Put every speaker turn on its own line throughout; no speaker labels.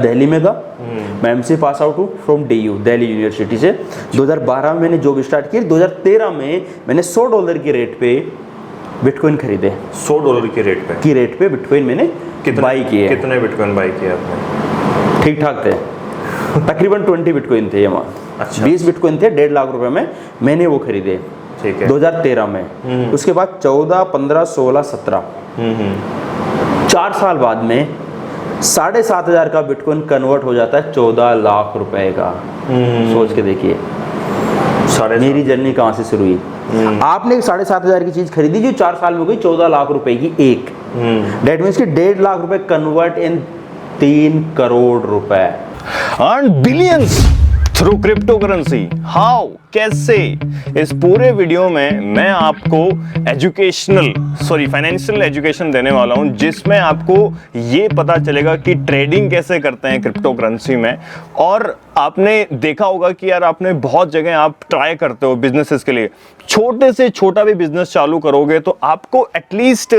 दिल्ली में था। मैं एमसी पास आउट हूँ फ्रॉम DU दिल्ली यूनिवर्सिटी से। 2012 में मैंने जॉब स्टार्ट की। 2013 में मैंने $100 के रेट पे बिटकॉइन खरीदे।
$100 के रेट पे
बिटकॉइन मैंने बाई किए।
कितने बिटकॉइन बाई किए आपने?
ठीक ठाक थे, तकरीबन 20 बिटकॉइन थे ये।
अच्छा।
20 बिटकॉइन थे, 1.5 लाख रुपए में मैंने वो खरीदे।
ठीक है।
2013 में। उसके बाद 14, 15, 16, 17 4 साल बाद में 7,500 का बिटकॉइन कन्वर्ट हो जाता है 14 लाख रुपए का। सोच के देखिए मेरी जर्नी कहाँ से शुरू हुई। आपने 7,500 की चीज खरीदी जो 4 साल में हो गई 14 लाख रुपए की एक। डेट मीन्स कि 1.5 लाख रुपए कन्वर्ट इन 3 करोड़ रुपए।
Earn billions through crypto currency. How, कैसे? इस पूरे वीडियो में मैं आपको फाइनेंशियल एजुकेशन देने वाला हूं, जिसमें आपको ये पता चलेगा कि ट्रेडिंग कैसे करते हैं क्रिप्टो करेंसी में। और आपने देखा होगा कि यार आपने बहुत जगह आप ट्राई करते हो बिजनेसेस के लिए, छोटे से छोटा भी बिजनेस चालू करोगे तो आपको एटलीस्ट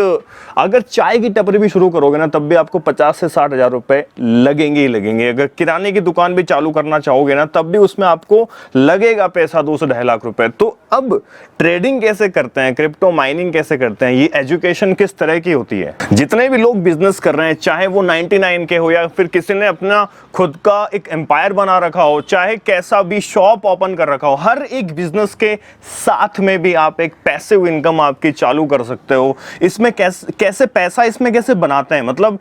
अगर चाय की टपरी भी शुरू करोगे ना तब भी आपको 50 से 60 हजार रुपए लगेंगे ही लगेंगे। अगर किराने की दुकान भी चालू करना चाहोगे ना तब भी उसमें आपको लगेगा पैसा 2 से 2.5 लाख रुपए। तो अब ट्रेडिंग कैसे करते हैं, क्रिप्टो माइनिंग कैसे करते हैं, ये एजुकेशन किस तरह की होती है। जितने भी लोग बिजनेस कर रहे हैं, चाहे वो 99 के हो या फिर किसी ने अपना खुद का एक एम्पायर बना रखा हो, चाहे कैसा भी शॉप ओपन कर रखा हो, हर एक बिजनेस के साथ में भी आप एक पैसिव इनकम आपकी चालू कर सकते हो। इसमें कैसे पैसा इसमें कैसे बनाते हैं, मतलब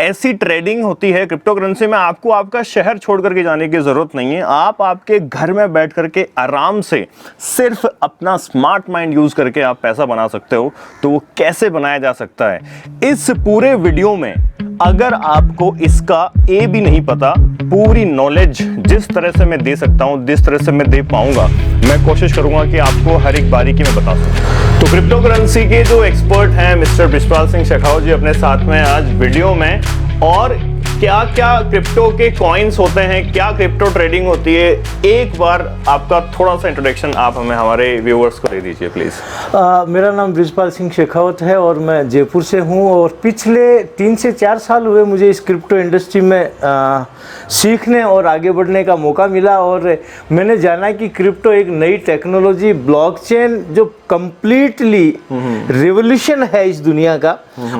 ऐसी ट्रेडिंग होती है क्रिप्टो करेंसी में। आपको आपका शहर छोड़ करके जाने की जरूरत नहीं है, आप आपके घर में बैठ करके आराम से सिर्फ अपना स्मार्ट माइंड यूज करके आप पैसा बना सकते हो। तो वो कैसे बनाया जा सकता है इस पूरे वीडियो में, अगर आपको इसका ए भी नहीं पता, पूरी नॉलेज जिस तरह से मैं दे सकता हूं, जिस तरह से मैं दे पाऊंगा, मैं कोशिश करूंगा कि आपको हर एक बारीकी में बता सकूं। तो क्रिप्टो करेंसी के जो एक्सपर्ट हैं मिस्टर बृजपाल सिंह शेखावत जी अपने साथ में आज वीडियो में, और क्या क्या क्रिप्टो के कॉइन्स होते हैं, क्या क्रिप्टो ट्रेडिंग होती है, एक बार आपका थोड़ा सा इंट्रोडक्शन आप हमें हमारे व्यूअर्स को दे दीजिए प्लीज।
मेरा नाम बृजपाल सिंह शेखावत है और मैं जयपुर से हूं, और पिछले 3 से 4 साल हुए मुझे इस क्रिप्टो इंडस्ट्री में सीखने और आगे बढ़ने का मौका मिला। और मैंने जाना कि क्रिप्टो एक नई टेक्नोलॉजी, ब्लॉकचेन, जो कंप्लीटली रिवॉल्यूशन है इस दुनिया का,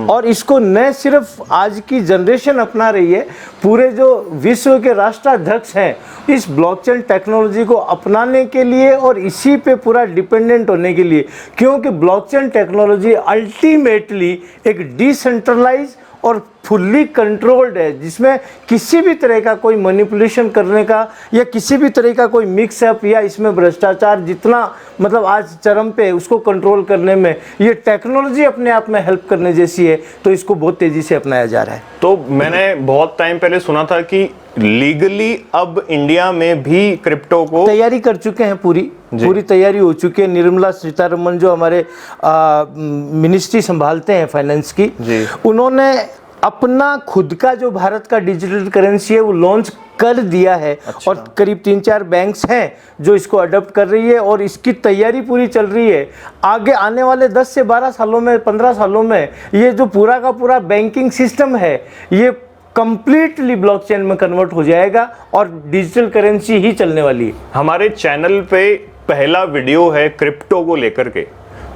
और इसको न सिर्फ आज की जनरेशन अपना रही है, पूरे जो विश्व के राष्ट्राध्यक्ष हैं इस ब्लॉकचेन टेक्नोलॉजी को अपनाने के लिए और इसी पे पूरा डिपेंडेंट होने के लिए, क्योंकि ब्लॉकचेन टेक्नोलॉजी अल्टीमेटली एक डिसेंट्रलाइज और फुल्ली कंट्रोल्ड है, जिसमें किसी भी तरह का कोई मैनिपुलेशन करने का या किसी भी तरह का कोई मिक्सअप या इसमें भ्रष्टाचार जितना मतलब आज चरम पे है, उसको कंट्रोल करने में ये टेक्नोलॉजी अपने आप में हेल्प करने जैसी है। तो इसको बहुत तेजी से अपनाया जा रहा है।
तो मैंने बहुत टाइम पहले सुना था कि लीगली अब इंडिया में भी क्रिप्टो को
तैयारी कर चुके हैं, पूरी तैयारी हो चुकी है। निर्मला सीतारमण जो हमारे मिनिस्ट्री संभालते हैं फाइनेंस की, उन्होंने अपना खुद का जो भारत का डिजिटल करेंसी है वो लॉन्च कर दिया है। अच्छा। और करीब 3-4 बैंक्स हैं जो इसको अडॉप्ट कर रही है और इसकी तैयारी पूरी चल रही है। आगे आने वाले 10 से 12 सालों में, 15 सालों में ये जो पूरा का पूरा बैंकिंग सिस्टम है ये कंप्लीटली ब्लॉकचेन में कन्वर्ट हो जाएगा और डिजिटल करेंसी ही चलने वाली है।
हमारे चैनल पे पहला वीडियो है क्रिप्टो को लेकर के,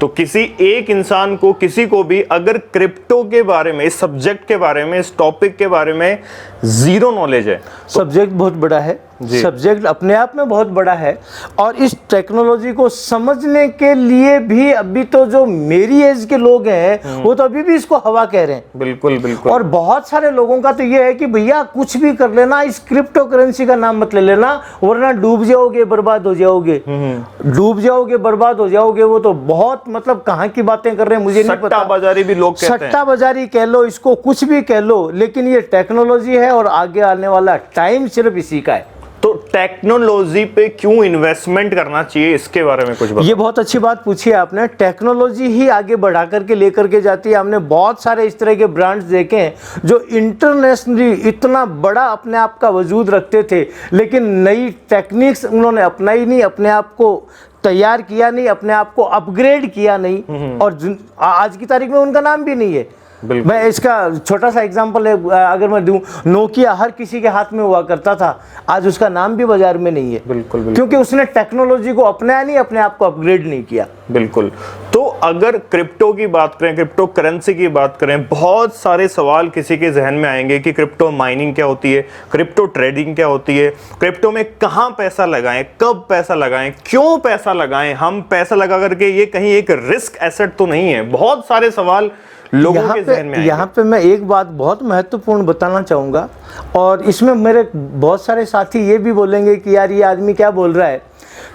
तो किसी एक इंसान को, किसी को भी अगर क्रिप्टो के बारे में, इस सब्जेक्ट के बारे में, इस टॉपिक के बारे में जीरो नॉलेज है,
सब्जेक्ट बहुत बड़ा है, सब्जेक्ट अपने आप में बहुत बड़ा है, और इस टेक्नोलॉजी को समझने के लिए भी अभी तो जो मेरी एज के लोग हैं वो तो अभी भी इसको हवा कह रहे हैं।
बिल्कुल बिल्कुल।
और बहुत सारे लोगों का तो ये है कि भैया कुछ भी कर लेना, इस क्रिप्टो करेंसी का नाम मत ले लेना वरना डूब जाओगे, बर्बाद हो जाओगे, डूब जाओगे, बर्बाद हो जाओगे। वो तो बहुत मतलब कहाँ की बातें कर रहे हैं मुझे नहीं पता।
सट्टा बाजारी भी लोग कहते हैं।
सट्टा बाजारी कह लो, इसको कुछ भी कह लो, लेकिन ये टेक्नोलॉजी है और आगे आने वाला टाइम सिर्फ इसी का है।
तो टेक्नोलॉजी पे क्यों इन्वेस्टमेंट करना चाहिए, इसके बारे में कुछ बताओ।
ये बहुत अच्छी बात पूछी है आपने। टेक्नोलॉजी ही आगे बढ़ा करके लेकर के जाती है। हमने बहुत सारे इस तरह के ब्रांड्स देखे हैं जो इंटरनेशनली इतना बड़ा अपने आप का वजूद रखते थे, लेकिन नई टेक्निक्स उन्होंने अपनाई नहीं, अपने आप को तैयार किया नहीं, अपने आप को अपग्रेड किया नहीं, और आज की तारीख में उनका नाम भी नहीं है।
बिल्कुल।
मैं इसका छोटा सा एग्जांपल अगर मैं दूं, नोकिया हर किसी के हाथ में हुआ करता था, आज उसका नाम भी बाजार में नहीं है।
बिल्कुल, बिल्कुल।
क्योंकि उसने टेक्नोलॉजी को अपनाया नहीं, अपने आप को अपग्रेड नहीं किया।
बिल्कुल। तो अगर क्रिप्टो की बात करें, क्रिप्टो करेंसी की बात करें, बहुत सारे सवाल किसी के जहन में आएंगे कि क्रिप्टो माइनिंग क्या होती है, क्रिप्टो ट्रेडिंग क्या होती है, क्रिप्टो में कहाँ पैसा लगाएं, कब पैसा लगाएं, क्यों पैसा लगाएं, हम पैसा लगा करके ये कहीं एक रिस्क एसेट तो नहीं है। बहुत सारे सवाल लोगों के जहन में आएंगे।
यहाँ पे मैं एक बात बहुत महत्वपूर्ण बताना चाहूँगा, और इसमें मेरे बहुत सारे साथी ये भी बोलेंगे कि यार ये आदमी क्या बोल रहा है,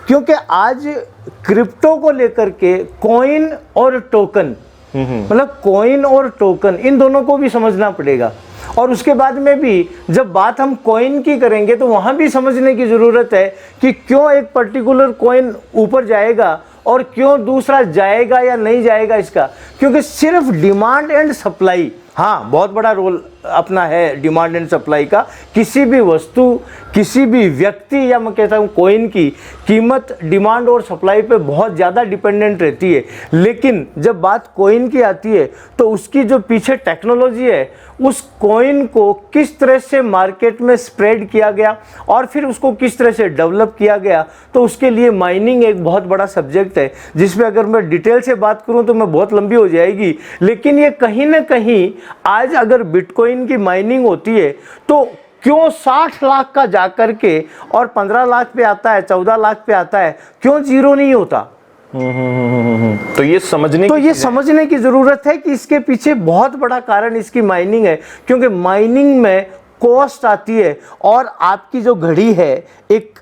क्योंकि आज क्रिप्टो को लेकर के कॉइन और टोकन, मतलब कॉइन और टोकन, इन दोनों को भी समझना पड़ेगा। और उसके बाद में भी जब बात हम कॉइन की करेंगे तो वहाँ भी समझने की ज़रूरत है कि क्यों एक पर्टिकुलर कॉइन ऊपर जाएगा और क्यों दूसरा जाएगा या नहीं जाएगा इसका। क्योंकि सिर्फ डिमांड एंड सप्लाई, हाँ बहुत बड़ा रोल अपना है डिमांड एंड सप्लाई का। किसी भी वस्तु, किसी भी व्यक्ति, या मैं कहता हूँ कॉइन की कीमत डिमांड और सप्लाई पे बहुत ज़्यादा डिपेंडेंट रहती है। लेकिन जब बात कॉइन की आती है तो उसकी जो पीछे टेक्नोलॉजी है, उस कॉइन को किस तरह से मार्केट में स्प्रेड किया गया और फिर उसको किस तरह से डेवलप किया गया, तो उसके लिए माइनिंग एक बहुत बड़ा सब्जेक्ट है, जिसमें अगर मैं डिटेल से बात करूं तो मैं बहुत लंबी हो जाएगी। लेकिन ये कहीं ना कहीं आज अगर बिटकॉइन की माइनिंग होती है तो क्यों 60 लाख का जाकर के और 15 लाख पे आता है, 14 लाख पे आता है, क्यों जीरो नहीं होता?
तो ये समझने
की जरूरत है कि इसके पीछे बहुत बड़ा कारण इसकी माइनिंग है। क्योंकि माइनिंग में कॉस्ट आती है, और आपकी जो घड़ी है, एक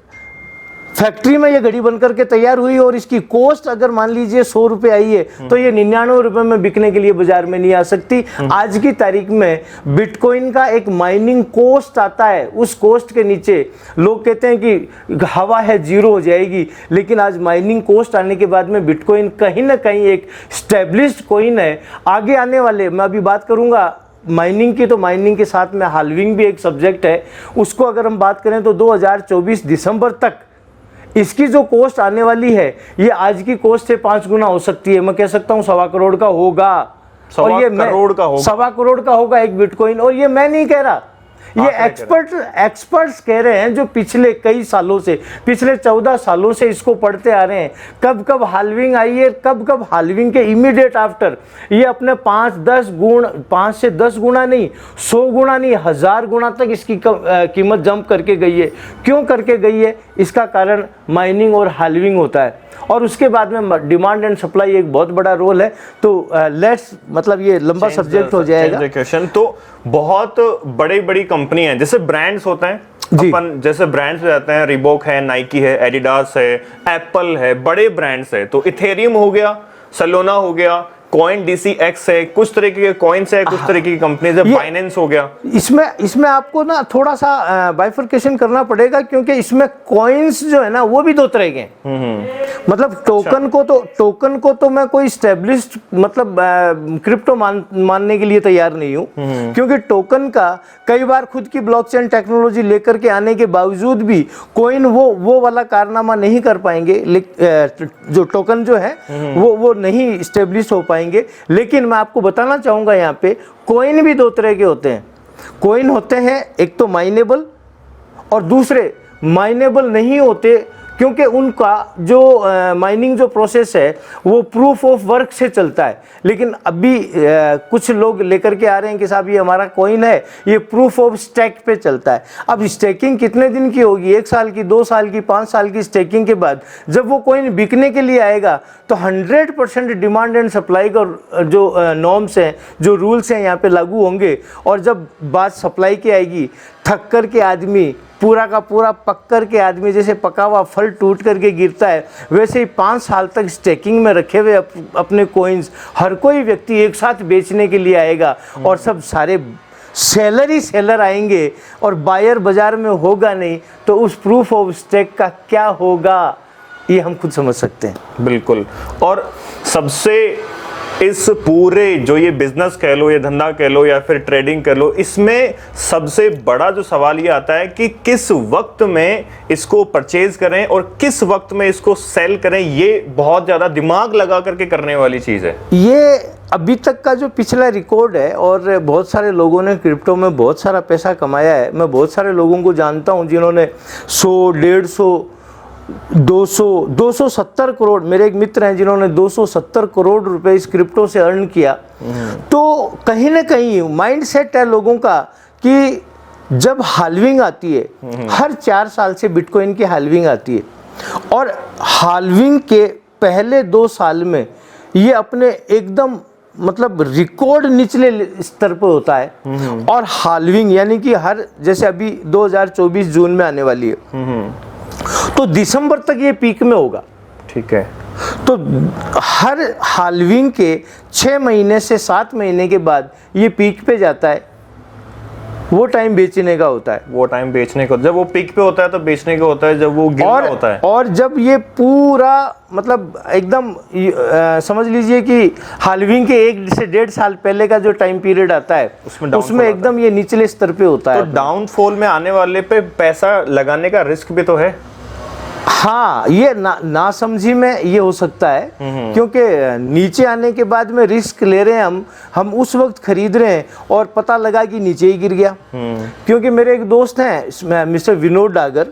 फैक्ट्री में ये घड़ी बनकर के तैयार हुई और इसकी कॉस्ट अगर मान लीजिए 100 रुपए आई है तो ये 99 रुपए में बिकने के लिए बाजार में नहीं आ सकती। आज की तारीख में बिटकॉइन का एक माइनिंग कॉस्ट आता है, उस कॉस्ट के नीचे लोग कहते हैं कि हवा है, जीरो हो जाएगी। लेकिन आज माइनिंग कॉस्ट आने के बाद में बिटकॉइन कहीं ना कहीं एक स्टेब्लिश्ड कॉइन है। आगे आने वाले, मैं अभी बात करूंगा माइनिंग की, तो माइनिंग के साथ में हाल्विंग भी एक सब्जेक्ट है। उसको अगर हम बात करें तो 2024 दिसंबर तक इसकी जो कॉस्ट आने वाली है, ये आज की कॉस्ट से 5 गुना हो सकती है। मैं कह सकता हूँ 1.25 करोड़ का होगा, और ये 1.25 करोड़ का होगा एक बिटकॉइन। और ये मैं नहीं कह रहा, ये एक्सपर्ट्स कह रहे हैं, जो पिछले कई सालों से, पिछले 14 सालों से इसको पढ़ते आ रहे हैं। कब कब हाल्विंग आई है, कब कब हाल्विंग के इमीडिएट आफ्टर ये अपने 5 से 10 गुना नहीं, 100 गुना नहीं, 1000 गुना तक इसकी कीमत जंप करके गई है। क्यों करके गई है? इसका कारण माइनिंग और हाल्विंग होता है। और उसके बाद में डिमांड एंड सप्लाई एक बहुत बड़ा रोल है। तो लेट्स, मतलब ये लंबा सब्जेक्ट हो जाएगा।
क्वेश्चन तो बहुत बड़ी कंपनी है, जैसे ब्रांड्स होते हैं अपन, जैसे ब्रांड्स जाते हैं, रिबॉक है, नाइकी है, एडिडास है, एप्पल है, बड़े ब्रांड्स है। तो इथेरियम हो गया, सोलाना हो गया, कॉइन DCX है, कुछ तरीके के कॉइन्स है, कुछ तरीके की कंपनीज है, बाइनेंस हो गया।
इसमें आपको ना थोड़ा सा बाइफरकेशन करना पड़ेगा, क्योंकि इसमें कॉइन्स जो है ना वो भी 2 तरह के हैं। मतलब टोकन को तो मैं कोई स्टेब्लिश्ड मतलब क्रिप्टो मानने के लिए तैयार नहीं हूँ, क्योंकि टोकन का कई बार खुद की ब्लॉकचेन टेक्नोलॉजी लेकर के आने के बावजूद भी कॉइन वो वाला कारनामा नहीं कर पाएंगे। जो टोकन जो है वो नहीं स्टेब्लिश हो पाएंगे। लेकिन मैं आपको बताना चाहूंगा, यहाँ पे कॉइन भी 2 तरह के होते हैं। कॉइन होते हैं एक तो माइनेबल, और दूसरे माइनेबल नहीं होते, क्योंकि उनका जो माइनिंग जो प्रोसेस है वो प्रूफ ऑफ वर्क से चलता है। लेकिन अभी कुछ लोग लेकर के आ रहे हैं कि साहब ये हमारा कॉइन है, ये प्रूफ ऑफ स्टेक पे चलता है। अब स्टेकिंग कितने दिन की होगी? 1 साल की, 2 साल की, 5 साल की स्टेकिंग के बाद जब वो कॉइन बिकने के लिए आएगा तो 100% डिमांड एंड सप्लाई का जो नॉर्म्स हैं, जो रूल्स हैं यहाँ पे लागू होंगे। और जब बात सप्लाई की आएगी, थक कर के आदमी, पूरा का पूरा पक कर के आदमी, जैसे पका हुआ फल टूट करके गिरता है, वैसे ही 5 साल तक स्टेकिंग में रखे हुए अपने कॉइन्स हर कोई व्यक्ति एक साथ बेचने के लिए आएगा। और सब सारे सेलर ही सेलर आएंगे और बायर बाजार में होगा नहीं, तो उस प्रूफ ऑफ स्टेक का क्या होगा, ये हम खुद समझ सकते हैं।
बिल्कुल। और सबसे इस पूरे जो ये बिजनेस कह लो, ये धंधा कह लो या फिर ट्रेडिंग कह लो, इसमें सबसे बड़ा जो सवाल ये आता है कि किस वक्त में इसको परचेज करें और किस वक्त में इसको सेल करें। ये बहुत ज़्यादा दिमाग लगा करके करने वाली चीज़ है।
ये अभी तक का जो पिछला रिकॉर्ड है, और बहुत सारे लोगों ने क्रिप्टो में बहुत सारा पैसा कमाया है। मैं बहुत सारे लोगों को जानता हूं जिन्होंने 100, 150, 270 करोड़, मेरे एक मित्र हैं जिन्होंने 270 करोड़ रुपए इस क्रिप्टो से अर्न किया। तो कहीं ना कहीं माइंडसेट है लोगों का कि जब हाल्विंग आती है, हर 4 साल से बिटकॉइन की हाल्विंग आती है, और हाल्विंग के पहले 2 साल में ये अपने एकदम मतलब रिकॉर्ड निचले स्तर पर होता है। और हाल्विंग यानी कि हर, जैसे अभी 2024 जून में आने वाली है, तो दिसंबर तक ये पीक में होगा।
ठीक है।
तो हर हाल्विंग के 6 महीने से 7 महीने के बाद ये पीक पे जाता है। वो टाइम बेचने का होता है।
वो टाइम बेचने का, जब वो पीक पे होता है तो बेचने का होता है, जब वो गिरना होता है।
और जब ये पूरा मतलब एकदम समझ लीजिए कि हाल्विंग के 1 से 1.5 साल पहले का जो टाइम पीरियड आता है, उसमें एकदम ये निचले स्तर पे होता है।
तो डाउनफॉल में आने वाले पे पैसा लगाने का रिस्क भी तो है।
हाँ, ये ना समझी में ये हो सकता है, क्योंकि नीचे आने के बाद में रिस्क ले रहे हैं हम उस वक्त खरीद रहे हैं और पता लगा कि नीचे ही गिर गया। क्योंकि मेरे एक दोस्त हैं मिस्टर विनोद डागर,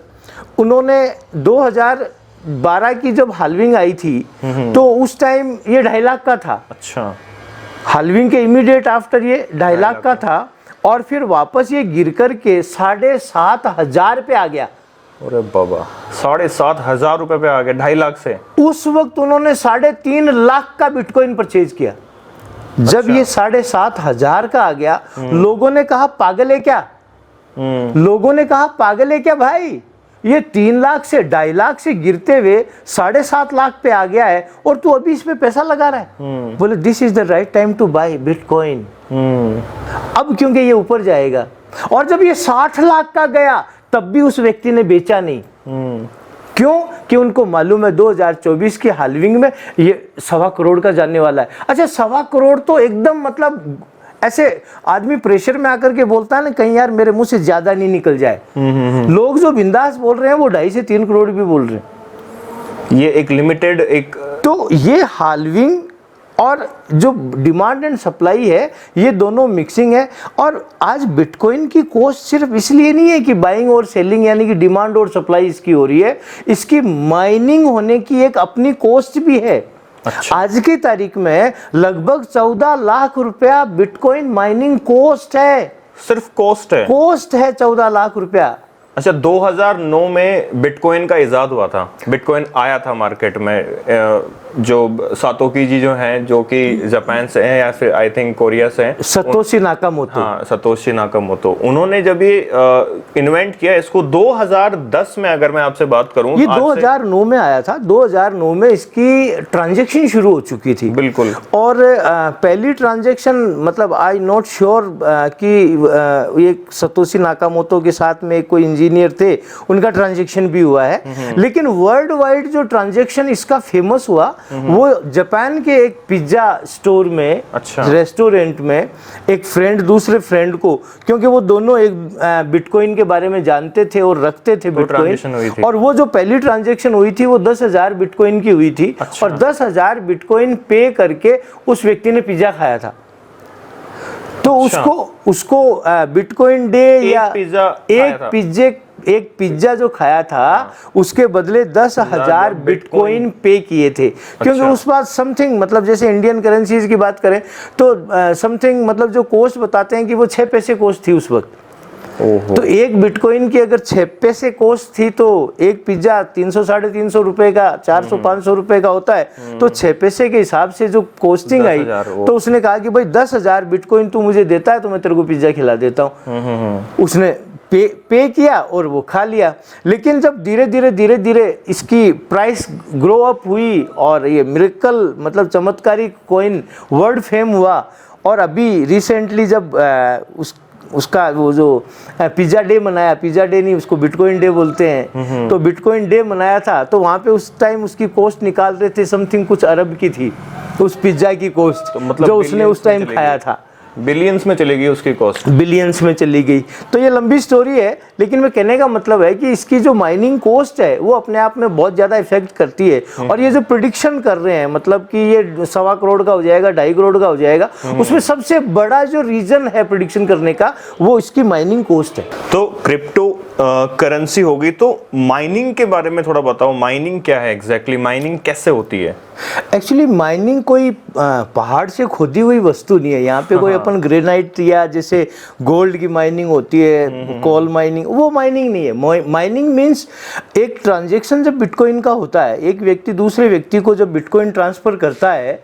उन्होंने 2012 की जब हाल्विंग आई थी तो उस टाइम ये 2.5 लाख का था।
अच्छा।
हाल्विंग के इमीडिएट आफ्टर ये 2.5 लाख का था, और फिर वापस ये गिर कर के 7,500 पे आ गया।
अरे बाबा, 7,500 रुपए पे आ गए 2.5 लाख से।
उस वक्त उन्होंने 3.5 लाख का बिटकॉइन परचेज किया। जब ये 7,500 का आ गया, लोगों ने कहा पागल है क्या? लोगों ने कहा पागल है क्या भाई, ये 3 लाख से 2.5 लाख से गिरते हुए 7.5 लाख पे आ गया है और तू अभी इस पे पैसा लगा रहा है। बोले this is the right time to buy bitcoin. अब क्योंकि ये ऊपर जाएगा। और जब ये 60 लाख का गया तब भी उस व्यक्ति ने बेचा नहीं। क्यों? कि उनको मालूम है 2024 की हाल्विंग में ये 1.25 करोड़ का जाने वाला है। अच्छा, 1.25 करोड़ तो एकदम मतलब ऐसे आदमी प्रेशर में आकर के बोलता है ना, कहीं यार मेरे मुंह से ज्यादा नहीं निकल जाए। लोग जो बिंदास बोल रहे हैं वो 2.5 से 3 करोड़ भी बोल रहे हैं।
ये एक लिमिटेड एक,
तो ये हाल्विंग और जो डिमांड एंड सप्लाई है, ये दोनों मिक्सिंग है। और आज बिटकॉइन की कॉस्ट सिर्फ इसलिए नहीं है कि बाइंग और सेलिंग यानी कि डिमांड और सप्लाई इसकी हो रही है, इसकी माइनिंग होने की एक अपनी कॉस्ट भी है।
अच्छा।
आज की तारीख में लगभग 14 लाख रुपया बिटकॉइन माइनिंग कॉस्ट है।
सिर्फ कॉस्ट है?
कॉस्ट है 14 लाख रुपया।
अच्छा, 2009 में बिटकॉइन का इजाद हुआ था, बिटकॉइन आया था मार्केट में। जो सातोकी जी जो हैं, जो कि जापान से हैं या फिर आई थिंक कोरिया से हैं,
सतोशी नाकामोटो।
हाँ, सतोशी नाकामोटो, उन्होंने जब ये इन्वेंट किया इसको 2010 में, अगर मैं आपसे बात करूं,
ये 2009 में आया था। 2009 में इसकी ट्रांजैक्शन शुरू हो चुकी थी।
बिल्कुल।
और पहली ट्रांजैक्शन मतलब आई नॉट श्योर कि ये सतोशी नाकामोटो के साथ में कोई इंजीनियर थे, उनका ट्रांजैक्शन भी हुआ है। लेकिन वर्ल्ड वाइड जो ट्रांजैक्शन इसका फेमस हुआ वो जापान के एक पिज्जा स्टोर में,
अच्छा,
रेस्टोरेंट में एक फ्रेंड दूसरे फ्रेंड को, क्योंकि वो दोनों एक बिटकॉइन के बारे में जानते थे और रखते थे बिटकॉइन, और वो जो पहली ट्रांजैक्शन हुई थी वो 10,000 बिटकॉइन की हुई थी। अच्छा। और 10,000 बिटकॉइन पे करके उस व्यक्ति ने पिज्जा खाया था। तो अच्छा। उसको बिटकॉइन डे या एक पिज्जा जो खाया था उसके बदले 10,000 बिटकॉइन पे किए थे। क्योंकि अच्छा। उस बात समथिंग मतलब जैसे इंडियन करेंसीज की बात करें तो समथिंग मतलब जो कॉस्ट बताते हैं कि वो 6 पैसे कॉस्ट थी उस वक्त। तो एक बिटकॉइन की अगर 6 पैसे कॉस्ट थी तो एक पिज्जा 300-350 रुपए का, 400-500 रुपए का होता है। तो 6 पैसे के हिसाब से जो कॉस्टिंग आई, तो उसने कहा कि भाई 10,000 बिटकॉइन तू मुझे देता है तो मैं तेरे को पिज्जा खिला देता हूँ। उसने पे किया और वो खा लिया। लेकिन जब धीरे धीरे इसकी प्राइस ग्रो अप हुई और ये मिरेकल मतलब चमत्कारी कॉइन वर्ल्ड फेम हुआ, और अभी रिसेंटली जब उसका वो जो पिज़्ज़ा डे मनाया, पिज़्ज़ा डे नहीं उसको बिटकॉइन डे बोलते हैं, तो बिटकॉइन डे मनाया था, तो वहाँ पे उस टाइम उसकी कॉस्ट निकाल रहे थे, समथिंग कुछ अरब की थी उस पिज़्ज़ा की कॉस्ट,
तो मतलब
जो उसने उस टाइम खाया था।
बिलियंस में चली गई उसकी कॉस्ट,
बिलियंस में चली गई। तो ये लंबी स्टोरी है, लेकिन मैं कहने का मतलब है कि इसकी जो माइनिंग कॉस्ट है वो अपने आप में बहुत ज़्यादा इफेक्ट करती है। और ये जो प्रिडिक्शन कर रहे हैं, मतलब कि ये 1.25 करोड़ का हो जाएगा, 2.5 करोड़ का हो जाएगा, उसमें सबसे बड़ा जो रीजन है प्रिडिक्शन करने का वो इसकी माइनिंग कॉस्ट है।
तो क्रिप्टो करेंसी होगी, तो माइनिंग के बारे में थोड़ा बताओ, माइनिंग क्या है एग्जैक्टली, माइनिंग कैसे होती है?
एक्चुअली माइनिंग कोई पहाड़ से खोदी हुई वस्तु नहीं है। यहाँ पे कोई अपन ग्रेनाइट या जैसे गोल्ड की माइनिंग होती है, कोल माइनिंग, वो माइनिंग नहीं है। माइनिंग मीन्स एक ट्रांजैक्शन जब बिटकॉइन का होता है, एक व्यक्ति दूसरे व्यक्ति को जब बिटकॉइन ट्रांसफर करता है,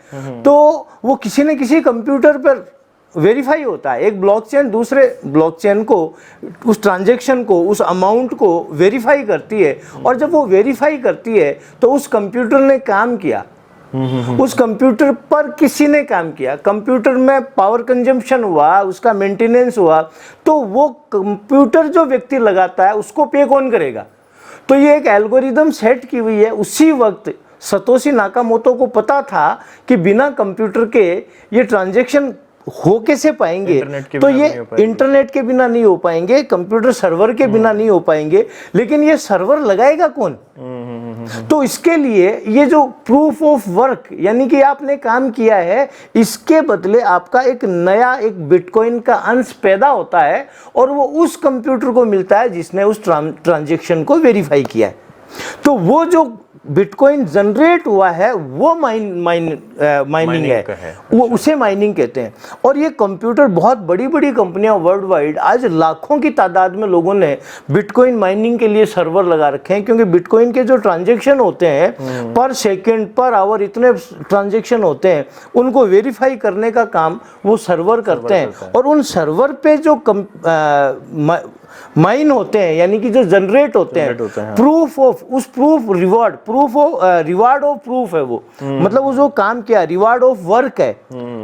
तो वो किसी न किसी कंप्यूटर पर वेरीफाई होता है। एक ब्लॉकचेन दूसरे ब्लॉकचेन को, उस ट्रांजैक्शन को, उस अमाउंट को वेरीफाई करती है, और जब वो वेरीफाई करती है तो उस कंप्यूटर ने काम किया, उस कंप्यूटर पर किसी ने काम किया, कंप्यूटर में पावर कंजम्पशन हुआ, उसका मेंटेनेंस हुआ, तो वो कंप्यूटर जो व्यक्ति लगाता है उसको पे कौन करेगा? तो ये एक एल्गोरिदम सेट की हुई है। उसी वक्त सतोशी नाकामोटो को पता था कि बिना कंप्यूटर के ये ट्रांजैक्शन हो कैसे पाएंगे, तो ये इंटरनेट के बिना नहीं हो पाएंगे, कंप्यूटर सर्वर के बिना नहीं हो पाएंगे, लेकिन ये सर्वर लगाएगा कौन? तो इसके लिए ये जो प्रूफ ऑफ वर्क, यानी कि आपने काम किया है, इसके बदले आपका एक नया एक बिटकॉइन का अंश पैदा होता है, और वो उस कंप्यूटर को मिलता है जिसने उस ट्रांजैक्शन को वेरीफाई किया है। तो वो जो बिटकॉइन जनरेट हुआ है वो माइनिंग है, वो उसे माइनिंग कहते हैं। और ये कंप्यूटर, बहुत बड़ी बड़ी कंपनियां वर्ल्ड वाइड, आज लाखों की तादाद में लोगों ने बिटकॉइन माइनिंग के लिए सर्वर लगा रखे हैं, क्योंकि बिटकॉइन के जो ट्रांजैक्शन होते हैं पर सेकंड पर आवर, इतने ट्रांजैक्शन होते हैं, उनको वेरीफाई करने का काम वो सर्वर करते हैं। और उन सर्वर पे जो माइन होते हैं, यानी कि जो जनरेट होते हैं, प्रूफ ऑफ, उस proof reward, proof of reward of proof है वो, मतलब वो जो काम किया, रिवार्ड ऑफ वर्क है,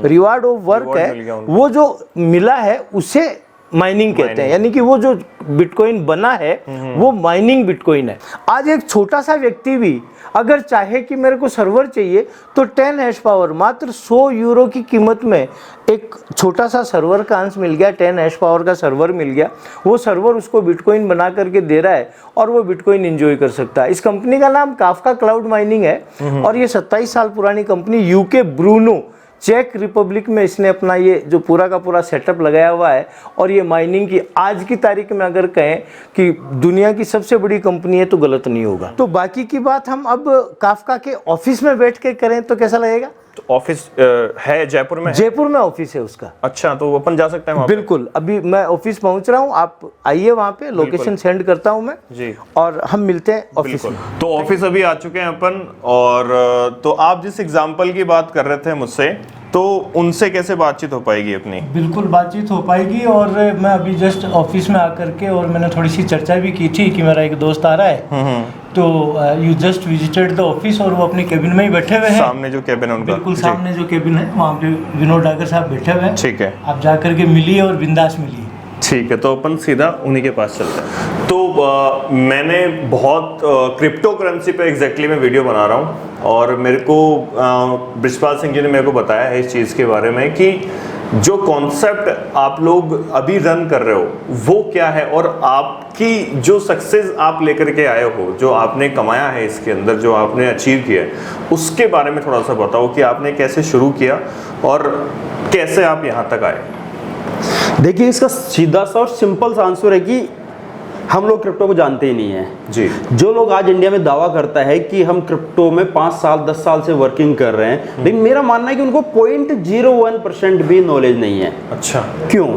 रिवार्ड ऑफ वर्क है, वो जो मिला है उसे माइनिंग कहते हैं। यानी कि वो जो बिटकॉइन बना है वो माइनिंग बिटकॉइन है। आज एक छोटा सा व्यक्ति भी अगर चाहे कि मेरे को सर्वर चाहिए, तो 10 हैश पावर, मात्र 100 यूरो की कीमत में एक छोटा सा सर्वर का अंश मिल गया, 10 हैश पावर का सर्वर मिल गया। वो सर्वर उसको बिटकॉइन बना करके दे रहा है और वो बिटकॉइन एंजॉय कर सकता है। इस कंपनी का नाम काफका क्लाउड माइनिंग है, और ये 27 साल पुरानी कंपनी, यूके ब्रूनो, चेक रिपब्लिक में इसने अपना ये जो पूरा का पूरा सेटअप लगाया हुआ है। और ये माइनिंग की आज की तारीख में अगर कहें कि दुनिया की सबसे बड़ी कंपनी है तो गलत नहीं होगा। तो बाकी की बात हम अब काफका के ऑफिस में बैठ के करें तो कैसा लगेगा?
तो ऑफिस है जयपुर में?
जयपुर में ऑफिस है उसका।
अच्छा, तो अपन जा सकते हैं वहाँ पे?
बिल्कुल, अभी मैं ऑफिस पहुंच रहा हूँ, आप आइए वहाँ पे, लोकेशन सेंड करता हूँ मैं
जी,
और हम मिलते हैं ऑफिस में।
तो ऑफिस अभी आ चुके हैं अपन। और तो आप जिस एग्जाम्पल की बात कर रहे थे मुझसे, तो उनसे कैसे बातचीत हो पाएगी अपनी?
बिल्कुल बातचीत हो पाएगी। और मैं अभी जस्ट ऑफिस में आकर के, और मैंने थोड़ी सी चर्चा भी की थी कि मेरा एक दोस्त आ रहा है, तो you just visited the office, और वो अपनी केबिन में ही बैठे हुए हैं।
सामने जो केबिन है उनका?
बिल्कुल सामने जो केबिन है वहाँ पे विनोद डागर साहब बैठे हुए हैं।
ठीक है,
आप जा करके मिलिए और बिंदास मिलिए।
ठीक है, तो अपन सीधा उन्हीं के पास चलते हैं। तो मैंने बहुत क्रिप्टो करेंसी पे एग्जैक्टली मैं वीडियो बना रहा हूँ, और मेरे को बृजपाल सिंह जी ने मेरे को बताया है इस चीज़ के बारे में कि जो कॉन्सेप्ट आप लोग अभी रन कर रहे हो वो क्या है, और आपकी जो सक्सेस आप लेकर के आए हो, जो आपने कमाया है इसके अंदर, जो आपने अचीव किया है, उसके बारे में थोड़ा सा बताओ कि आपने कैसे शुरू किया और कैसे आप यहाँ तक आए।
देखिए, इसका सीधा सा और सिंपल सा आंसर है कि हम लोग क्रिप्टो को जानते ही नहीं है
जी।
जो लोग आज इंडिया में दावा करता है कि हम क्रिप्टो में 5 साल 10 साल से वर्किंग कर रहे हैं, लेकिन मेरा मानना है कि उनको 0.01% भी नॉलेज नहीं है।
अच्छा,
क्यों?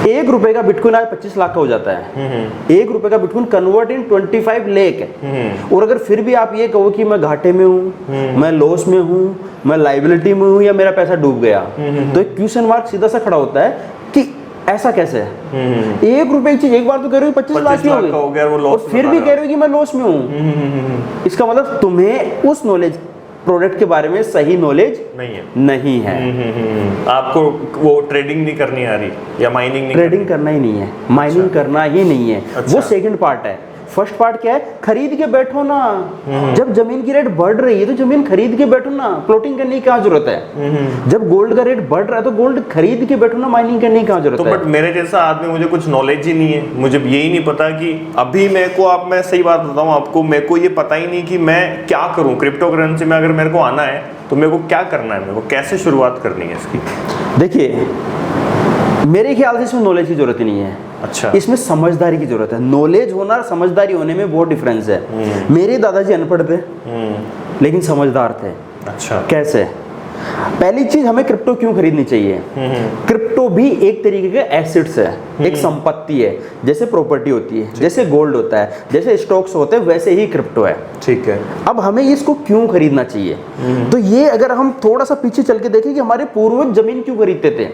1 रुपए का बिटकॉइन आज 25 लाख का हो जाता है। 1 रुपए का बिटकॉइन कन्वर्ट इन 25 लाख है। और अगर फिर भी आप ये कहो कि मैं घाटे में हूँ, मैं लॉस में हूँ, मैं लाइबिलिटी में हूँ, या मेरा पैसा डूब गया, तो एक क्वेश्चन मार्क सीधा सा खड़ा होता है कि ऐसा कैसे है। 1 रुपए की चीज एक बार तो कह रहे हो 25 लाख की हो गई, और फिर भी कह रहे हो कि मैं लॉस में हूँ। इसका मतलब तुम्हें उस नॉलेज प्रोडक्ट के बारे में सही नॉलेज नहीं है।
आपको वो ट्रेडिंग नहीं करनी आ रही या माइनिंग नहीं
ट्रेडिंग करना ही नहीं है, माइनिंग करना ही नहीं है।
अच्छा।
वो सेकंड पार्ट है। फर्स्ट पार्ट क्या है? खरीद के बैठो ना। जब जमीन की रेट बढ़ रही है तो जमीन खरीद के बैठो ना, प्लॉटिंग करने की क्या जरूरत है? जब गोल्ड का रेट बढ़ रहा है तो गोल्ड खरीद के बैठो ना, माइनिंग करने की क्या जरूरत है?
बट मेरे जैसा आदमी, मुझे कुछ नॉलेज ही नहीं है, मुझे यही नहीं पता कि अभी मेरे को, आप मैं सही बात बताऊं आपको, मेरे को ये पता ही नहीं कि मैं क्या करूं क्रिप्टो करेंसी में। अगर मेरे को आना है तो मेरे को क्या करना है, मेरे को कैसे शुरुआत करनी है इसकी?
देखिए, मेरे ख्याल से इसमें नॉलेज की जरूरत ही नहीं है।
अच्छा।
इसमें समझदारी की जरूरत है। नॉलेज होना और समझदारी होने में बहुत डिफरेंस है। मेरे दादाजी अनपढ़ थे लेकिन समझदार थे।
अच्छा।
कैसे? पहली चीज, हमें क्रिप्टो क्यों खरीदनी चाहिए? क्रिप्टो भी एक तरीके के एसेट्स है, एक संपत्ति है। जैसे प्रॉपर्टी होती है, जैसे गोल्ड होता है, जैसे स्टॉक्स होते हैं, वैसे ही क्रिप्टो है।
ठीक है।
अब हमें इसको क्यों खरीदना चाहिए? तो ये अगर हम थोड़ा सा पीछे चल के देखें कि हमारे पूर्वज जमीन क्यों खरीदते थे।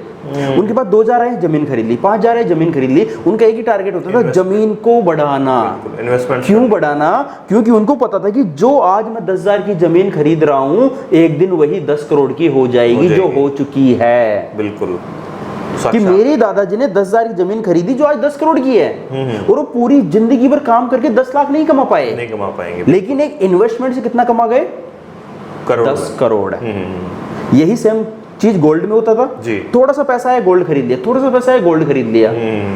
उनके पास 2 जा रहे हैं, जमीन खरीद ली, 5 जा रहे हैं, जमीन खरीद ली। उनका एक ही टारगेट होता था, जमीन को बढ़ाना।
इन्वेस्टमेंट
क्यों बढ़ाना? क्योंकि उनको पता था कि जो आज मैं 10,000 की जमीन खरीद रहा हूं, एक दिन वही 10 करोड़ की हो जाएगी, जो हो चुकी है।
बिल्कुल।
कि मेरे दादाजी ने 10,000 की जमीन खरीदी जो आज 10 करोड़ की है, और वो पूरी जिंदगी भर काम करके 10 लाख नहीं कमा पाएंगे, लेकिन एक इन्वेस्टमेंट से कितना कमा गए? 10 करोड़। यही सेम चीज गोल्ड में होता था
जी।
थोड़ा सा पैसा है, गोल्ड खरीद लिया, थोड़ा सा पैसा है, गोल्ड खरीद लिया।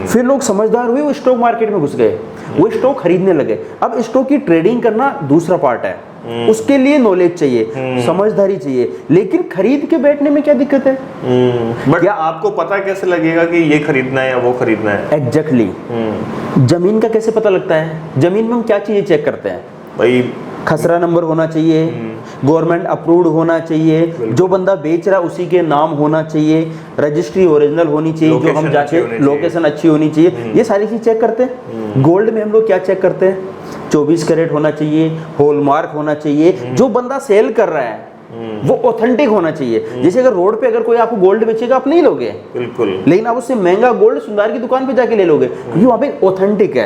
फिर लोग समझदार हुए, वो स्टॉक मार्केट में घुस गए, वो स्टॉक खरीदने लगे। अब स्टॉक की ट्रेडिंग करना दूसरा पार्ट है, उसके लिए नॉलेज चाहिए, समझदारी चाहिए। लेकिन खरीद के बैठने में क्या दिक्कत है?
बट क्या आपको पता कैसे लगेगा कि ये खरीदना है या वो खरीदना है?
एग्जैक्टली। जमीन का कैसे पता लगता है? जमीन में हम क्या चीजें चेक करते हैं
भाई?
खसरा नंबर होना चाहिए, गवर्नमेंट अप्रूव्ड होना चाहिए, जो बंदा बेच रहा है उसी के नाम होना चाहिए, रजिस्ट्री ओरिजिनल होनी चाहिए, जो हम जाके लोकेशन अच्छी होनी चाहिए। ये सारी चीज चेक करते हैं। गोल्ड में हम लोग क्या चेक करते हैं? 24 कैरेट होना चाहिए, हॉलमार्क होना चाहिए, जो बंदा सेल कर रहा है वो ऑथेंटिक होना चाहिए। जैसे अगर रोड पे अगर कोई आपको गोल्ड बेचेगा, आप नहीं लोगे,
बिल्कुल,
लेकिन आप उससे महंगा गोल्ड सुंदर की दुकान पे जाके ले लोगे, क्योंकि वहाँ पे ऑथेंटिक है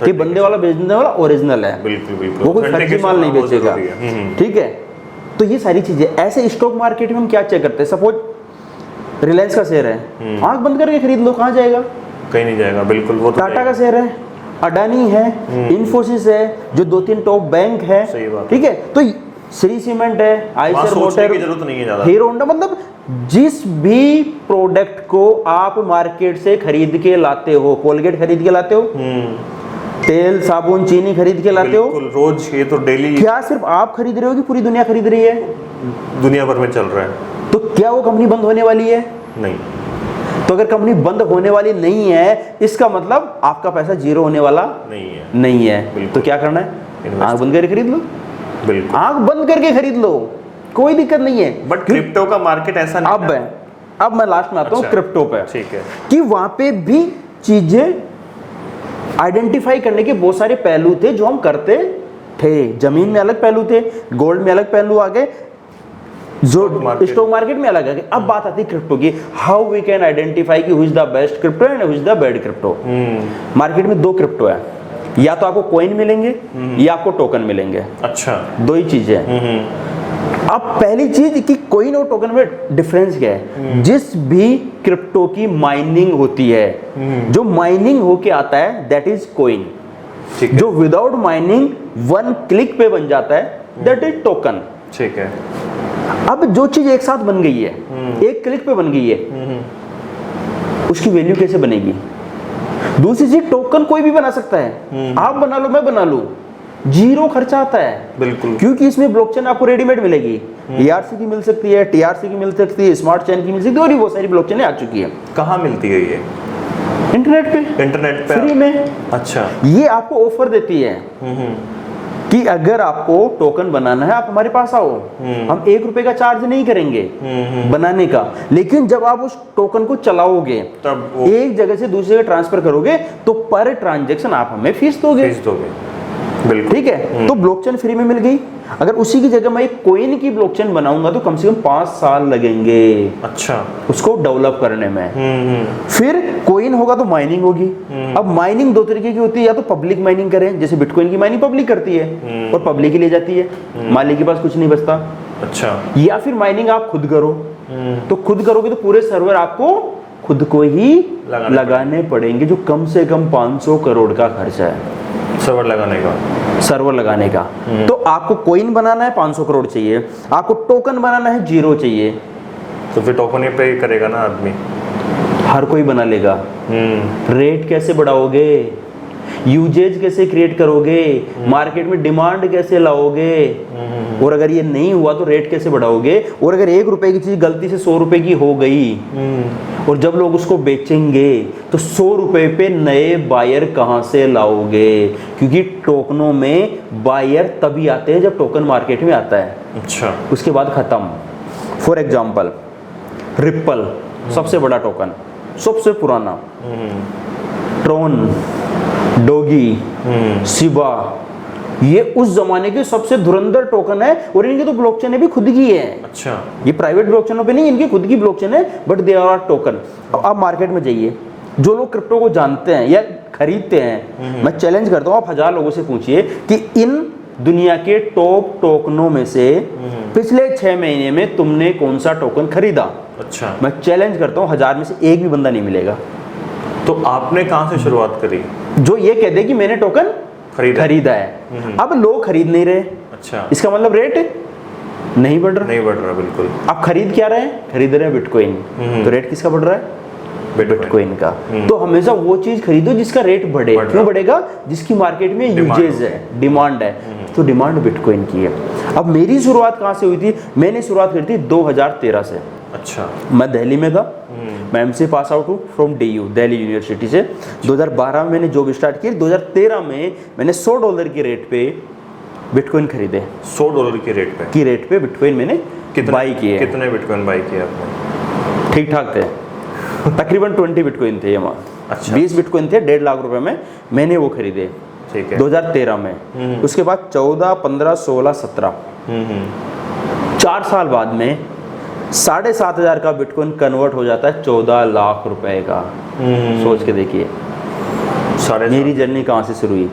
कि बंदे वाला बेचने वाला ओरिजिनल है।
बिल्कुल,
वो कोई फर्जी माल नहीं बेचेगा। ठीक है, तो ये सारी चीजें। ऐसे स्टॉक मार्केट में हम क्या चेक करते हैं? सपोज रिलायंस का शेयर है, आंख बंद करके खरीद लो, कहाँ जाएगा?
कहीं नहीं जाएगा। बिल्कुल। वो तो
टाटा का शेयर है, अडानी है, इन्फोसिस है, जो 2-3 टॉप बैंक है। ठीक है, तो श्री सीमेंट है, आइसर मोटर
की जरूरत नहीं है ज्यादा,
हीरो होंडा, मतलब जिस भी प्रोडक्ट को आप मार्केट से खरीद के लाते हो, कोलगेट खरीद के लाते हो, तेल साबुन चीनी खरीद के लाते हो,
रोज, ये तो डेली।
क्या सिर्फ आप खरीद रहे हो कि पूरी दुनिया खरीद रही है?
दुनिया भर में चल रहा है।
तो क्या वो कंपनी बंद होने वाली है?
नहीं।
तो अगर कंपनी बंद होने वाली नहीं है, इसका मतलब आपका पैसा जीरो होने वाला नहीं है। तो क्या करना है? आंख बंद करके खरीद लो।
बिल्कुल,
आंख बंद करके खरीद लो, कोई दिक्कत नहीं है।
बट क्रिप्टो का मार्केट ऐसा नहीं।
अब मैं लास्ट में आता हूँ क्रिप्टो पे।
ठीक है,
कि वहां पे भी चीजें आइडेंटिफाई करने के बहुत सारे पहलू थे जो हम करते थे। जमीन में अलग पहलू थे, गोल्ड में अलग पहलू आ गए, जो स्टॉक मार्केट में अलग आ गए। अब बात आती है क्रिप्टो की। हाउ वी कैन आइडेंटिफाई कि who is the best crypto and who is the bad crypto. Market में 2 क्रिप्टो है, या तो आपको कॉइन मिलेंगे या आपको टोकन मिलेंगे।
अच्छा,
2 ही चीजें हैं। अब पहली चीज कि कॉइन और टोकन में डिफरेंस क्या है? जिस भी क्रिप्टो की माइनिंग होती है, जो माइनिंग होके आता है दैट इज कॉइन। जो विदाउट माइनिंग 1 क्लिक पे बन जाता है दैट इज टोकन।
ठीक है।
अब जो चीज एक साथ बन गई है, 1 क्लिक पे बन गई है, उसकी वैल्यू कैसे बनेगी? दूसरी चीज, टोकन कोई भी बना सकता है, आप बना लो, मैं बना लूं, जीरो खर्चा आता है।
बिल्कुल,
क्योंकि इसमें ब्लॉकचेन आपको रेडीमेड मिलेगी। ERC की मिल सकती है, TRC की मिल सकती है, स्मार्ट चेन की मिल सकती है, और बहुत सारी ब्लॉकचेन आ चुकी है।
कहाँ मिलती है ये?
इंटरनेट पे फ्री में।
अच्छा,
ये आपको ऑफर देती है कि अगर आपको टोकन बनाना है, आप हमारे पास आओ, हम 1 रुपए का चार्ज नहीं करेंगे बनाने का। लेकिन जब आप उस टोकन को चलाओगे, तब एक जगह से दूसरी जगह ट्रांसफर करोगे, तो पर ट्रांजेक्शन आप हमें फीस दोगे।
बिल्कुल,
ठीक है। तो ब्लॉकचेन फ्री में मिल गई। अगर उसी की जगह मैं एक कॉइन की ब्लॉकचेन बनाऊंगा तो कम से कम 5 साल लगेंगे।
अच्छा,
उसको डेवलप करने में। फिर कॉइन होगा तो माइनिंग होगी। अब माइनिंग 2 तरीके की होती है, या तो पब्लिक माइनिंग करें, जैसे बिटकॉइन की माइनिंग पब्लिक करती है और पब्लिक ही ले जाती है, मालिक के पास कुछ नहीं बचता।
अच्छा।
या फिर माइनिंग आप खुद करो, तो खुद करोगे तो पूरे सर्वर आपको खुद को ही लगाने पड़ेंगे, जो कम से कम 500 करोड़ का खर्चा है
सर्वर लगाने का।
तो आपको कॉइन बनाना है 500 करोड़ चाहिए, आपको टोकन बनाना है 0 चाहिए।
तो फिर टोकन ही पे करेगा ना आदमी,
हर कोई बना लेगा। रेट कैसे बढ़ाओगे, यूजेज कैसे क्रिएट करोगे, मार्केट में डिमांड कैसे लाओगे, और अगर ये नहीं हुआ तो रेट कैसे बढ़ाओगे। और अगर 1 रुपए की चीज गलती से 100 रुपए की हो गई और जब लोग उसको बेचेंगे तो 100 रुपए पे नए बायर कहां से लाओगे, क्योंकि टोकनों में बायर तभी आते हैं जब टोकन मार्केट में आता है।
अच्छा।
उसके बाद खत्म। फॉर एग्जाम्पल रिप्पल सबसे बड़ा टोकन, सबसे पुराना, ट्रोन, डोगी, शिबा, ये उस जमाने के सबसे धुरंधर टोकन है, और इनकी तो ब्लॉकचेन भी खुद की है।
अच्छा।
ये प्राइवेट ब्लॉकचेनों पे नहीं, इनकी खुद की ब्लॉकचेन है, बट दे आर टोकन। अब आप मार्केट में जाइए, जो लोग क्रिप्टो को जानते हैं या खरीदते हैं, मैं चैलेंज करता हूँ, आप 1000 लोगों से पूछिए कि इन दुनिया के टॉप टोकनों में से पिछले 6 महीने में तुमने कौन सा टोकन खरीदा।
अच्छा।
मैं चैलेंज करता हूँ 1000 में से एक भी बंदा नहीं मिलेगा।
तो आपने कहां से शुरुआत करी?
जो ये कह दे कि मैंने टोकन खरीदा है। अब लोग खरीद नहीं रहे।
अच्छा।
इसका मतलब रेट नहीं बढ़ रहा।
नहीं बढ़ रहा, बिल्कुल।
आप खरीद क्या रहे हैं, खरीद रहे हैं बिटकॉइन, तो रेट किसका बढ़ रहा है, बिटकॉइन का। तो हमेशा वो चीज खरीदो जिसका रेट बढ़े। क्यों बढ़ेगा, जिसकी मार्केट में यूजेज है, डिमांड है। तो डिमांड बिटकॉइन की है। अब मेरी शुरुआत कहां से हुई थी, मैंने शुरुआत करी थी 2013 से।
अच्छा।
मैं दिल्ली में था, मैं एमसी पास आउट हूँ फ्रॉम DU दिल्ली यूनिवर्सिटी से। 2012 में मैंने जॉब स्टार्ट की, 2013 में मैंने $100 के रेट पे बिटकॉइन खरीदे।
$100 के रेट पे
बिटकॉइन मैंने बाई किए।
कितने बिटकॉइन बाई किए आपने?
ठीक ठाक थे, तकरीबन 20 बिटकॉइन थे ये।
अच्छा।
20 बिटकॉइन थे, 1.5 लाख रुपए में मैंने वो खरीदे।
ठीक है।
2013 में। उसके बाद 14, 15, 16, 17, 4 साल बाद में 7,500 का बिटकॉइन कन्वर्ट हो जाता है 14 लाख रुपए का। सोच के देखिए मेरी जर्नी कहाँ से शुरू हुई।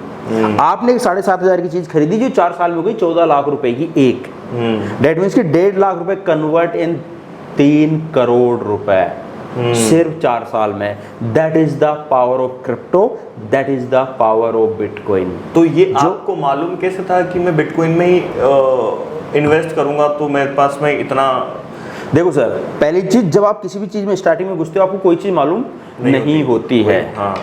आपने 7,500 की चीज खरीदी जो 4 साल में हो गई 14 लाख रुपए की एक। डेट मीन्स कि 1.5 लाख रुपए कन्वर्ट इन 3 करोड़ रुपए सिर्फ 4 साल में। That is the power of crypto, that is the power of bitcoin.
तो ये आपको मालूम कैसे था कि मैं बिटकॉइन में ही इन्वेस्ट करूंगा, तो मेरे पास में इतना?
देखो सर, पहली चीज, जब आप किसी भी चीज में स्टार्टिंग में घुसते हो आपको कोई चीज मालूम नहीं होती है।
हाँ।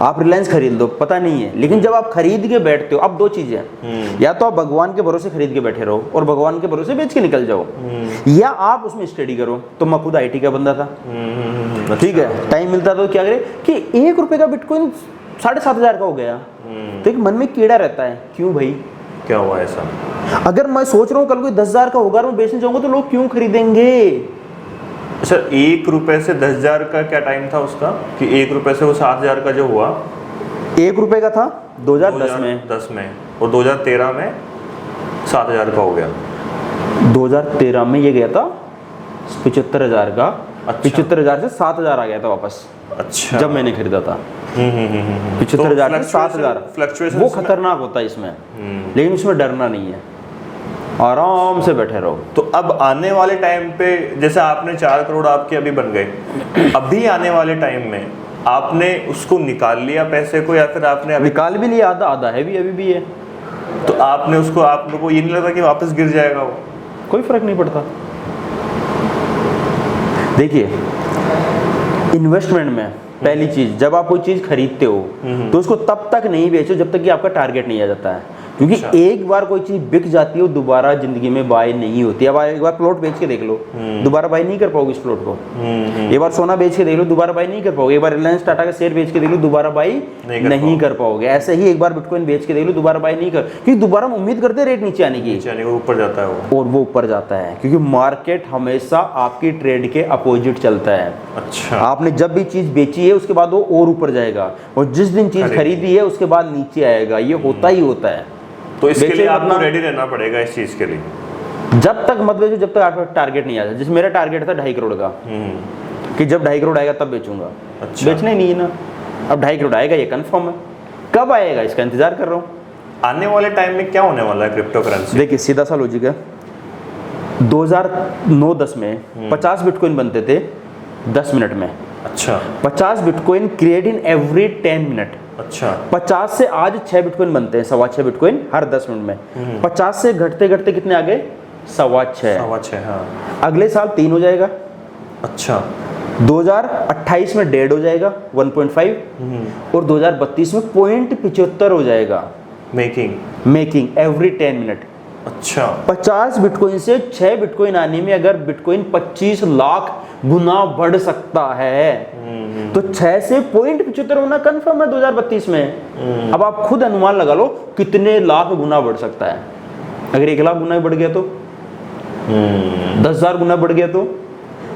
आप रिलायंस खरीद लो, पता नहीं है, लेकिन जब आप खरीद के बैठते हो, अब 2 चीजें हैं, या तो आप भगवान के भरोसे खरीद के बैठे रहो और भगवान के भरोसे बेच के निकल जाओ, या आप उसमें स्टडी करो। तो मैं खुद IT का बंदा था, ठीक है, टाइम मिलता था तो क्या करे कि 1 रुपए का बिटकॉइन 7,500 का हो गया, तो एक मन में कीड़ा रहता है, क्यों भाई
क्या हुआ ऐसा?
अगर मैं सोच रहा हूँ कल कोई 10,000 का होगा और मैं बेचने जाऊंगा तो लोग क्यों खरीदेंगे।
अच्छा, 1 रुपए से 10,000 का क्या टाइम था उसका, कि 1 रुपए से वो 7,000 का जो हुआ?
1 रुपए का था 2010 में,
10 में, और 2013 में 7,000 का हो गया।
2013 में ये गया था 75,000 का।
अच्छा।
75,000 से 7,000 आ गया था वापस।
अच्छा।
जब मैंने खरीदा था 75,000 से 7,000। वो खतरनाक होता है इसमें, लेकिन इसमें डरना नहीं है, आराम से बैठे रहो।
तो अब आने वाले टाइम पे, जैसे आपने 4 करोड़ आपके अभी बन गए, अभी आने वाले टाइम में आपने उसको निकाल लिया पैसे को, या फिर आपने अभी
निकाल भी लिया, आधा आधा है भी, अभी भी है।
तो आपने उसको, आप लोगों को ये नहीं लगता कि वापस गिर जाएगा वो?
कोई फर्क नहीं पड़ता। देखिए, इन्वेस्टमेंट में पहली चीज, जब आप कोई चीज खरीदते हो तो उसको तब तक नहीं बेचो जब तक कि आपका टारगेट नहीं आ जाता है, क्योंकि
अच्छा।
एक बार कोई चीज बिक जाती है दोबारा जिंदगी में बाय नहीं होती। अब एक बार प्लॉट बेच के देख लो, दोबारा बाय नहीं कर पाओगे इस प्लॉट को। एक बार सोना बेच के देख लो, दोबारा बाय नहीं कर पाओगे। एक बार रिलायंस टाटा का शेयर बेच के देख लो, दोबारा बाय नहीं कर पाओगे। ऐसे ही एक बार बिटकॉइन बेच के देख लो, दोबारा बाय नहीं कर, क्योंकि दोबारा उम्मीद करते हैं रेट नीचे आने की,
ऊपर जाता है वो,
और वो ऊपर जाता है, क्योंकि मार्केट हमेशा आपकी ट्रेड के अपोजिट चलता है।
अच्छा।
आपने जब भी चीज बेची है उसके बाद वो और ऊपर जाएगा, और जिस दिन चीज खरीदी है उसके बाद नीचे आएगा। ये होता ही होता है।
तो इसके लिए आपको रेडी रहना पड़ेगा इस चीज के लिए।
जब तक मत बेचो जब तक आपका टारगेट नहीं आता। जैसे मेरा टारगेट था 2.5 करोड़ का, कि जब 2.5 करोड़ आएगा तब बेचूंगा।
अच्छा।
बेचना ही नहीं है ना। अब 2.5 करोड़ आएगा, ये कंफर्म है। कब आएगा इसका इंतजार कर रहा हूँ।
आने वाले टाइम में क्या होने वाला है क्रिप्टो करेंसी?
देखिए, सीधा सा लॉजिक है, 2009-10 में 50 बिटकॉइन बनते थे 10 मिनट में।
अच्छा
50 bitcoin create in every 10 minute.
अच्छा
50 से आज 6 बिटकॉइन बनते हैं, 6.25 बिटकॉइन हर 10 मिनट में। 50 से घटते घटते कितने आ गए? 6.25।
हाँ।
अगले साल 3 हो जाएगा।
अच्छा
2028 में 1.5 हो जाएगा 1.5, और 2032 में 0.75 हो जाएगा मेकिंग एवरी 10 मिनट।
अच्छा
50 बिटकॉइन से 6 बिटकॉइन आने में अगर बिटकॉइन 25 लाख गुना बढ़ सकता है, तो 6 से 0.75 होना कंफर्म है 2032 में। अब आप खुद अनुमान लगा लो कितने लाख गुना बढ़ सकता है। अगर 1 लाख गुना ही बढ़ गया तो, 10,000 गुना बढ़ गया तो,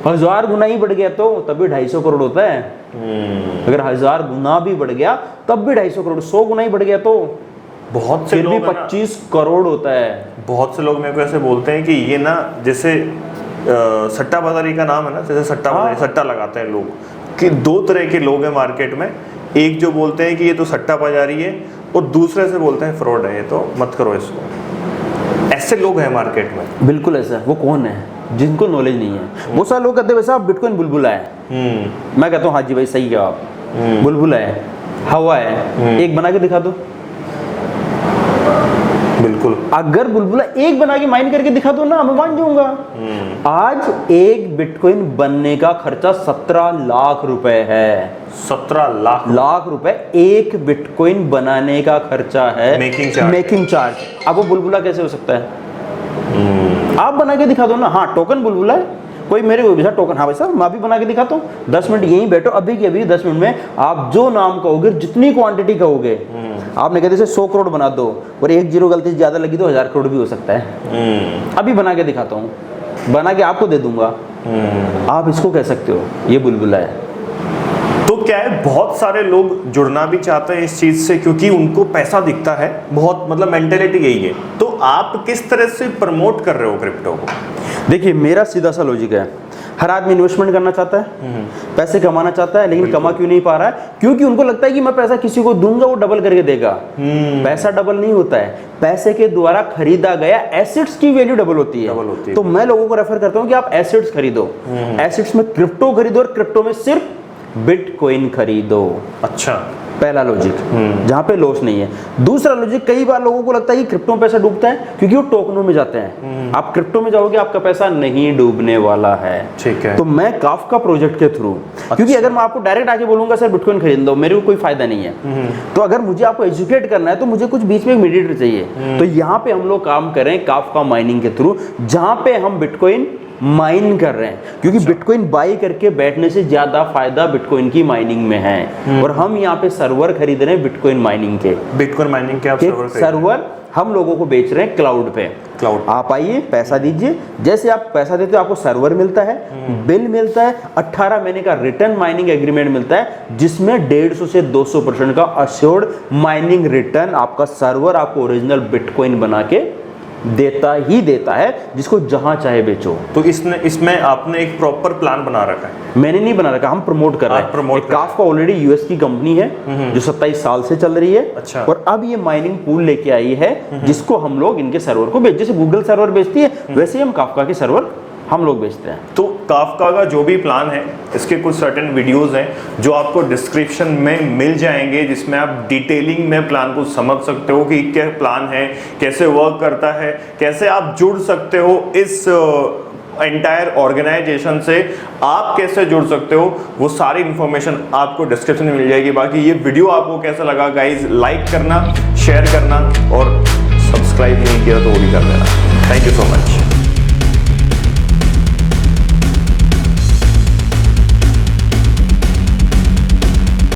1000 गुना ही बढ़ गया तो तब भी 250 करोड़ होता है। अगर 1000 गुना भी बढ़ गया तब भी 250 करोड़, 100 गुना ही बढ़ गया तो
बहुत से
फिर भी
लोग
25 करोड़ होता है।
बहुत से लोग मेरे को ऐसे बोलते हैं कि ये ना जैसे सट्टा बाजारी का नाम है ना, जैसे सट्टा बाजारी, सट्टा लगाते हैं लोग, कि 2 तरह के लोग हैं मार्केट में। एक जो बोलते हैं कि ये तो सट्टा बाजारी है, और दूसरे से बोलते हैं फ्रॉड है, ये तो मत करो इसको। ऐसे लोग हैं मार्केट में।
बिल्कुल ऐसा। वो कौन है? जिनको नॉलेज नहीं है। वो सारे लोग कहते हैं वैसे आप बिटकॉइन बुलबुला है। मैं कहता हूँ हाँ जी भाई सही जवाब, बुलबुला है, हवा है, एक बना के दिखा दो।
बिल्कुल।
अगर बुलबुला एक बना के माइन करके दिखा दो ना, मैं मान जाऊंगा। आज एक बिटकॉइन बनने का खर्चा 17 लाख रुपए है।
17
लाख रुपए एक बिटकॉइन बनाने का खर्चा है, मेकिंग चार्ज। अब वो बुलबुला कैसे हो सकता है? आप बना के दिखा दो ना। हाँ टोकन बुलबुला है, कोई मेरे को भी टोकन, हाँ भाई साहब मैं भी बना के दिखाता हूँ। 10 मिनट यहीं बैठो, अभी के अभी 10 मिनट में आप जो नाम कहोगे, जितनी क्वांटिटी कहोगे, आपने कहते 100 करोड़ बना दो, और 1 जीरो गलती से ज्यादा लगी तो 1000 करोड़ भी हो सकता है। अभी बना के दिखाता हूँ, बना के आपको दे दूंगा। आप इसको कह सकते हो ये बुलबुला है।
तो क्या है, बहुत सारे लोग जुड़ना भी चाहते हैं इस चीज से, क्योंकि उनको पैसा दिखता है बहुत, मतलब मेंटेलिटी यही है। तो आप किस तरह से प्रमोट कर रहे हो क्रिप्टो को?
देखिए मेरा सीधा सा लॉजिक है, हर आदमी इन्वेस्टमेंट करना चाहता है, पैसे कमाना चाहता है, लेकिन कमा क्यों नहीं पा रहा है? क्योंकि उनको लगता है कि मैं पैसा किसी को दूंगा वो डबल करके देगा। पैसा डबल नहीं होता है, पैसे के द्वारा खरीदा गया एसेट्स की वैल्यू डबल होती है। तो मैं लोगों को रेफर करता हूं कि आप एसेट्स खरीदो, एसेट्स में क्रिप्टो खरीदो, और क्रिप्टो में सिर्फ बिटकॉइन खरीदो।
अच्छा,
पहला लॉजिक, जहां पे लॉस नहीं है। दूसरा लॉजिक, कई बार लोगों को लगता है कि क्रिप्टो में पैसा डूबता है क्योंकि वो टोकनों में जाते हैं। आप क्रिप्टो में जाओगे आपका पैसा नहीं डूबने वाला है।
ठीक है।
तो मैं काफका प्रोजेक्ट के थ्रू, क्योंकि अगर मैं आपको डायरेक्ट आके बोलूंगा सर बिटकॉइन खरीद लो, मेरे को कोई फायदा नहीं है। तो अगर मुझे आपको एजुकेट करना है तो मुझे कुछ बीच में एक मीडिएटर चाहिए। तो यहाँ पे हम लोग काम कर रहे हैं काफका माइनिंग के थ्रू, जहां पे हम बिटकॉइन माइन कर रहे हैं, क्योंकि बिटकॉइन बाई करके बैठने से ज्यादा फायदा बिटकॉइन की माइनिंग में है। और हम यहाँ पे सर्वर खरीद रहे हैं बिटकॉइन माइनिंग के।
बिटकॉइन माइनिंग के आप
सर्वर हम लोगों को बेच रहे हैं क्लाउड पे। आप आइए, पैसा दीजिए, जैसे आप पैसा देते हो आपको सर्वर मिलता है, बिल मिलता है, 18 महीने का रिटर्न माइनिंग एग्रीमेंट मिलता है, जिसमें 150 से 200% का अश्योर्ड माइनिंग रिटर्न आपका सर्वर आपको ओरिजिनल बिटकॉइन बना के देता ही देता है, जिसको जहां चाहे बेचो।
तो इसमें आपने एक प्रॉपर प्लान बना रखा है?
मैंने नहीं बना रखा, हम प्रमोट कर रहे हैं। काफका ऑलरेडी यूएस की कंपनी है जो 27 साल से चल रही है।
अच्छा।
और अब ये माइनिंग पूल लेके आई है, जिसको हम लोग इनके सर्वर को बेच, जैसे गूगल सर्वर बेचती है वैसे ही हम काफका के सर्वर हम लोग बेचते हैं।
तो काफका का जो भी प्लान है, इसके कुछ सर्टेन वीडियोस हैं जो आपको डिस्क्रिप्शन में मिल जाएंगे, जिसमें आप डिटेलिंग में प्लान को समझ सकते हो कि क्या प्लान है, कैसे वर्क करता है, कैसे आप जुड़ सकते हो इस एंटायर ऑर्गेनाइजेशन से, आप कैसे जुड़ सकते हो, वो सारी इंफॉर्मेशन आपको डिस्क्रिप्शन में मिल जाएगी। बाकी ये वीडियो आपको कैसा लगा गाइज, लाइक करना, शेयर करना, और सब्सक्राइब नहीं किया तो वो भी कर देना। Thank you so much.